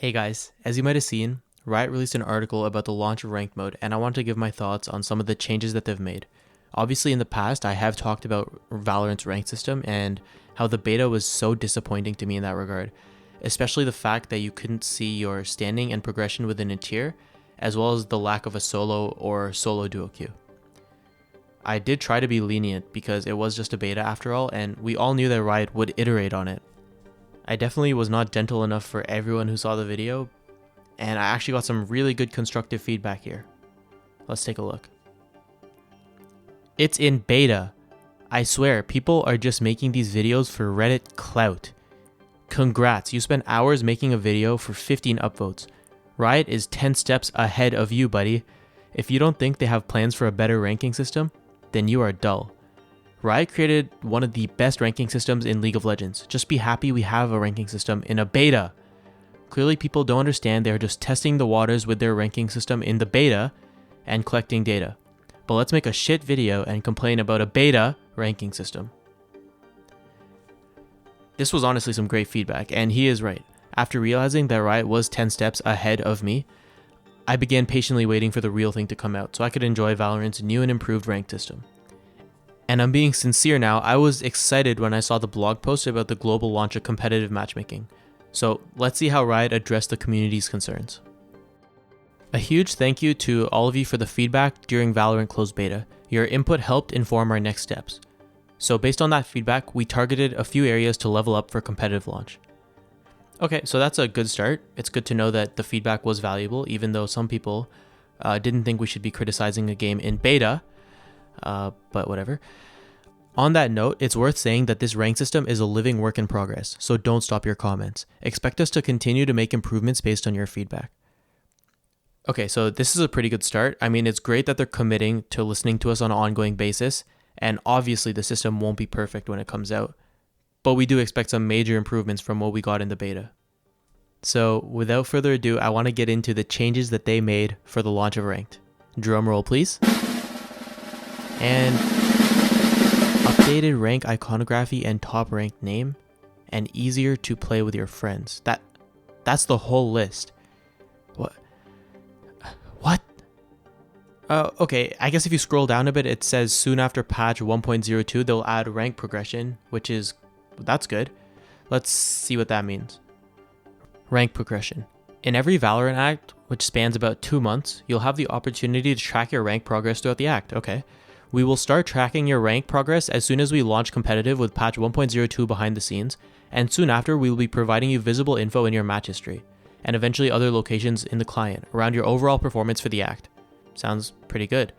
Hey guys, as you might have seen, Riot released an article about the launch of ranked mode, and I want to give my thoughts on some of the changes that they've made. Obviously, in the past, I have talked about Valorant's rank system and how the beta was so disappointing to me in that regard, especially the fact that you couldn't see your standing and progression within a tier, as well as the lack of a solo or solo duo queue. I did try to be lenient because it was just a beta after all, and we all knew that Riot would iterate on it. I definitely was not gentle enough for everyone who saw the video, and I actually got some really good constructive feedback here. Let's take a look. It's in beta. I swear, people are just making these videos for Reddit clout. Congrats, you spent hours making a video for 15 upvotes. Riot is 10 steps ahead of you, buddy. If you don't think they have plans for a better ranking system, then you are dull. Riot created one of the best ranking systems in League of Legends. Just be happy we have a ranking system in a beta. Clearly people don't understand, they're just testing the waters with their ranking system in the beta and collecting data. But let's make a shit video and complain about a beta ranking system. This was honestly some great feedback, and he is right. After realizing that Riot was 10 steps ahead of me, I began patiently waiting for the real thing to come out so I could enjoy Valorant's new and improved rank system. And I'm being sincere now, I was excited when I saw the blog post about the global launch of competitive matchmaking. So let's see how Riot addressed the community's concerns. A huge thank you to all of you for the feedback during Valorant closed beta. Your input helped inform our next steps. So based on that feedback, we targeted a few areas to level up for competitive launch. Okay, so that's a good start. It's good to know that the feedback was valuable, even though some people didn't think we should be criticizing a game in beta. But whatever. On that note, it's worth saying that this rank system is a living work in progress, so don't stop your comments. Expect us to continue to make improvements based on your feedback. Okay, so this is a pretty good start. I mean, it's great that they're committing to listening to us on an ongoing basis, and obviously the system won't be perfect when it comes out, but we do expect some major improvements from what we got in the beta. So without further ado, I want to get into the changes that they made for the launch of Ranked. Drum roll, please. And updated rank iconography and top ranked name, and easier to play with your friends. That's the whole list. What? Okay, I guess if you scroll down a bit, it says soon after patch 1.02 they'll add rank progression, that's good. Let's see what that means. Rank progression. In every Valorant act, which spans about 2 months, you'll have the opportunity to track your rank progress throughout the act. Okay. We will start tracking your rank progress as soon as we launch competitive with patch 1.02 behind the scenes, and soon after we will be providing you visible info in your match history, and eventually other locations in the client around your overall performance for the act. Sounds pretty good.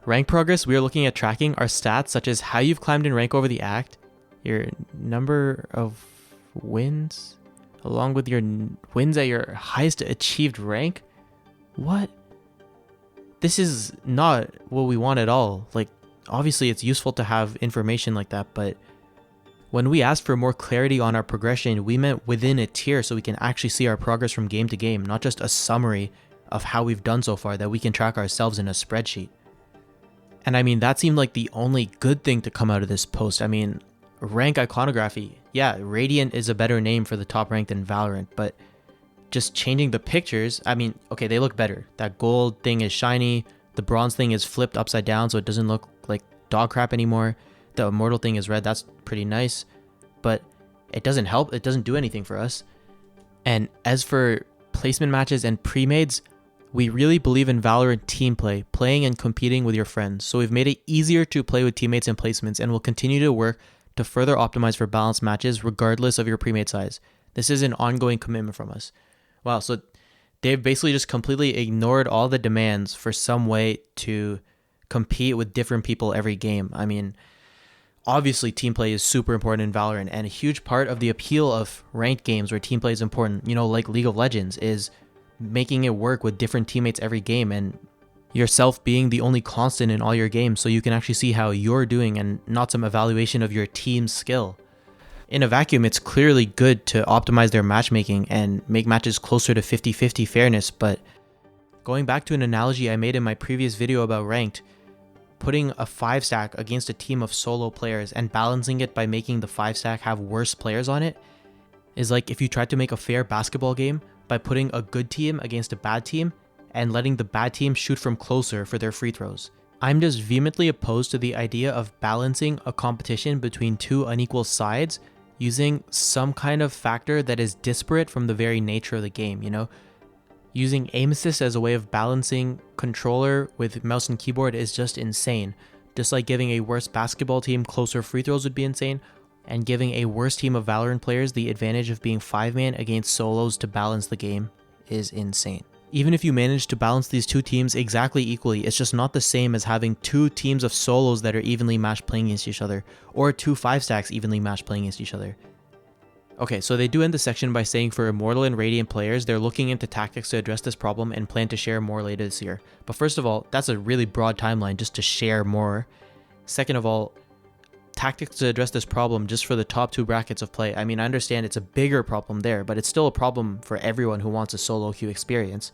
Rank progress, we are looking at tracking our stats such as how you've climbed in rank over the act, your number of wins, along with your wins at your highest achieved rank. What? This is not what we want at all. Like, obviously it's useful to have information like that, but when we asked for more clarity on our progression, we meant within a tier so we can actually see our progress from game to game, not just a summary of how we've done so far that we can track ourselves in a spreadsheet. And I mean, that seemed like the only good thing to come out of this post. I mean, rank iconography. Yeah, Radiant is a better name for the top rank than Valorant, but just changing the pictures, I mean, okay, they look better. That gold thing is shiny, the bronze thing is flipped upside down so it doesn't look like dog crap anymore. The immortal thing is red, that's pretty nice, but it doesn't help, it doesn't do anything for us. And as for placement matches and pre-mades, we really believe in Valorant team play, playing and competing with your friends, so we've made it easier to play with teammates and placements, and we'll continue to work to further optimize for balanced matches regardless of your pre-made size. This is an ongoing commitment from us. Wow, so they've basically just completely ignored all the demands for some way to compete with different people every game. I mean, obviously team play is super important in Valorant, and a huge part of the appeal of ranked games where team play is important, like League of Legends, is making it work with different teammates every game and yourself being the only constant in all your games so you can actually see how you're doing and not some evaluation of your team's skill. In a vacuum, it's clearly good to optimize their matchmaking and make matches closer to 50-50 fairness, but going back to an analogy I made in my previous video about ranked, putting a 5-stack against a team of solo players and balancing it by making the 5-stack have worse players on it is like if you tried to make a fair basketball game, by putting a good team against a bad team and letting the bad team shoot from closer for their free throws. I'm just vehemently opposed to the idea of balancing a competition between two unequal sides using some kind of factor that is disparate from the very nature of the game, you know? Using aim assist as a way of balancing controller with mouse and keyboard is just insane. Just like giving a worse basketball team closer free throws would be insane, and giving a worse team of Valorant players the advantage of being 5-man against solos to balance the game is insane. Even if you manage to balance these two teams exactly equally, it's just not the same as having two teams of solos that are evenly matched playing against each other, or two 5-stacks evenly matched playing against each other. Okay, so they do end the section by saying for Immortal and Radiant players, they're looking into tactics to address this problem and plan to share more later this year. But first of all, that's a really broad timeline just to share more. Second of all, tactics to address this problem just for the top two brackets of play. I mean, I understand it's a bigger problem there, but it's still a problem for everyone who wants a solo queue experience.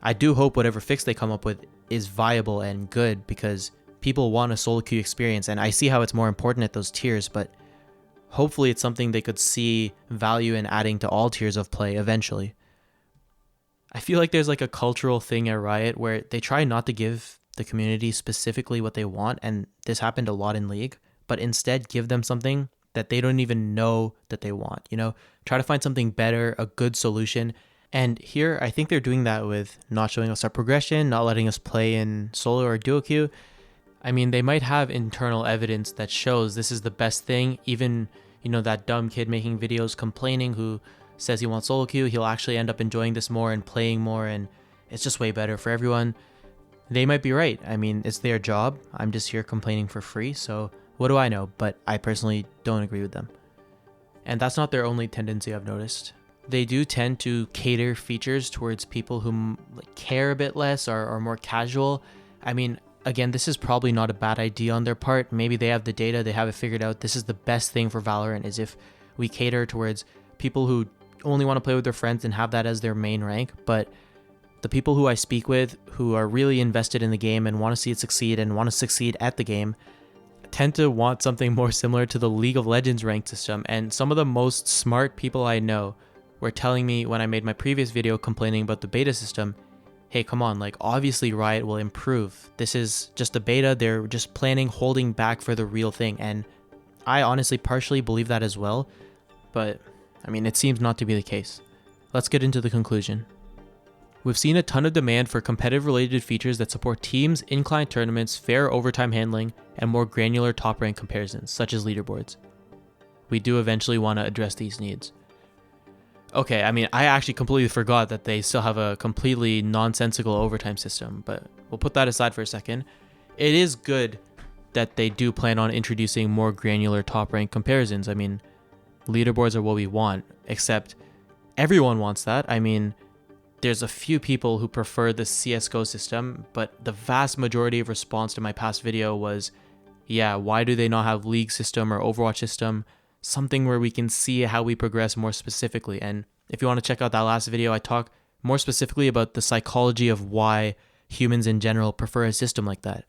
I do hope whatever fix they come up with is viable and good because people want a solo queue experience, and I see how it's more important at those tiers, but hopefully it's something they could see value in adding to all tiers of play eventually. I feel like there's like a cultural thing at Riot where they try not to give the community specifically what they want, and this happened a lot in League, but instead give them something that they don't even know that they want, you know? Try to find something better, a good solution. And here, I think they're doing that with not showing us our progression, not letting us play in solo or duo queue. I mean, they might have internal evidence that shows this is the best thing. Even, you know, that dumb kid making videos complaining who says he wants solo queue, he'll actually end up enjoying this more and playing more, and it's just way better for everyone. They might be right. I mean, it's their job. I'm just here complaining for free, so what do I know? But I personally don't agree with them. And that's not their only tendency I've noticed. They do tend to cater features towards people who care a bit less or are more casual. I mean, again, this is probably not a bad idea on their part. Maybe they have the data, they have it figured out. This is the best thing for Valorant, is if we cater towards people who only want to play with their friends and have that as their main rank. But the people who I speak with who are really invested in the game and want to see it succeed and want to succeed at the game tend to want something more similar to the League of Legends ranked system. And some of the most smart people I know were telling me when I made my previous video complaining about the beta system, hey, come on, like obviously Riot will improve. This is just the beta. They're just holding back for the real thing. And I honestly partially believe that as well. But I mean, it seems not to be the case. Let's get into the conclusion. We've seen a ton of demand for competitive related features that support teams, in-client tournaments, fair overtime handling, and more granular top rank comparisons, such as leaderboards. We do eventually want to address these needs. Okay, I mean, I actually completely forgot that they still have a completely nonsensical overtime system, but we'll put that aside for a second. It is good that they do plan on introducing more granular top rank comparisons. I mean, leaderboards are what we want, except everyone wants that. I mean, there's a few people who prefer the CSGO system, but the vast majority of response to my past video was, yeah, why do they not have League system or Overwatch system? Something where we can see how we progress more specifically. And if you want to check out that last video, I talk more specifically about the psychology of why humans in general prefer a system like that.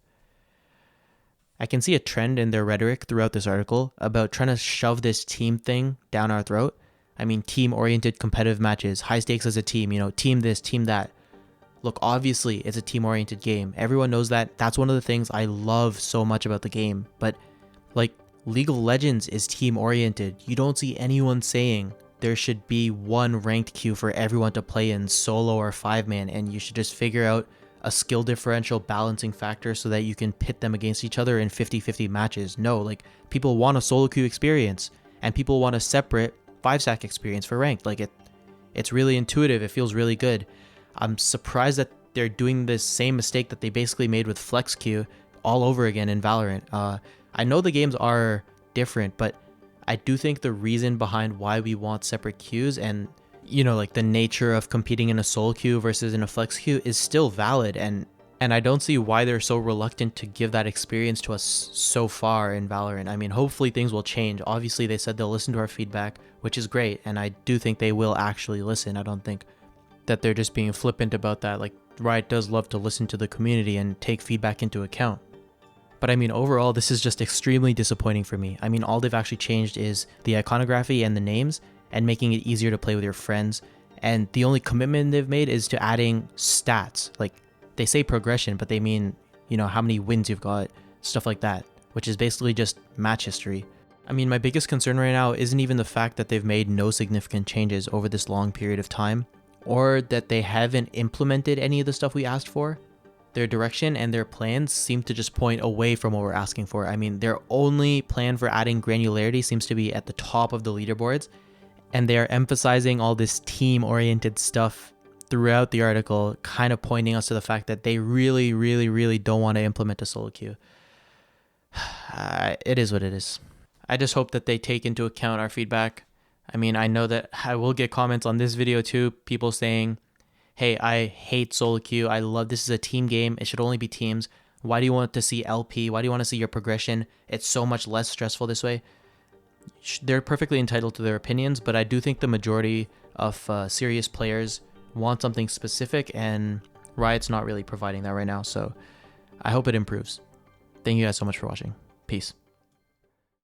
I can see a trend in their rhetoric throughout this article about trying to shove this team thing down our throat. I mean, team-oriented competitive matches, high stakes as a team, you know, team this, team that. Look, obviously, it's a team-oriented game. Everyone knows that. That's one of the things I love so much about the game. But, like, League of Legends is team-oriented. You don't see anyone saying there should be one ranked queue for everyone to play in solo or 5-man, and you should just figure out a skill differential balancing factor so that you can pit them against each other in 50-50 matches. No, like, people want a solo queue experience, and people want a separate 5-stack experience for ranked. Like, it's really intuitive. It feels really good. I'm surprised that they're doing this same mistake that they basically made with Flex Queue all over again in Valorant. I know the games are different, but I do think the reason behind why we want separate queues and, you know, like the nature of competing in a solo queue versus in a flex queue is still valid. And I don't see why they're so reluctant to give that experience to us so far in Valorant. I mean, hopefully things will change. Obviously, they said they'll listen to our feedback, which is great. And I do think they will actually listen. I don't think that they're just being flippant about that. Like, Riot does love to listen to the community and take feedback into account. But I mean, overall, this is just extremely disappointing for me. I mean, all they've actually changed is the iconography and the names and making it easier to play with your friends. And the only commitment they've made is to adding stats. Like, they say progression, but they mean, you know, how many wins you've got, stuff like that, which is basically just match history. I mean, my biggest concern right now isn't even the fact that they've made no significant changes over this long period of time, or that they haven't implemented any of the stuff we asked for. Their direction and their plans seem to just point away from what we're asking for. I mean, their only plan for adding granularity seems to be at the top of the leaderboards, and they are emphasizing all this team-oriented stuff throughout the article, kind of pointing us to the fact that they really, really, really don't want to implement a solo queue. It is what it is. I just hope that they take into account our feedback. I mean, I know that I will get comments on this video too, people saying, hey, I hate solo queue. I love this is a team game. It should only be teams. Why do you want to see LP? Why do you want to see your progression? It's so much less stressful this way. They're perfectly entitled to their opinions, but I do think the majority of serious players want something specific, and Riot's not really providing that right now. So I hope it improves. Thank you guys so much for watching. Peace.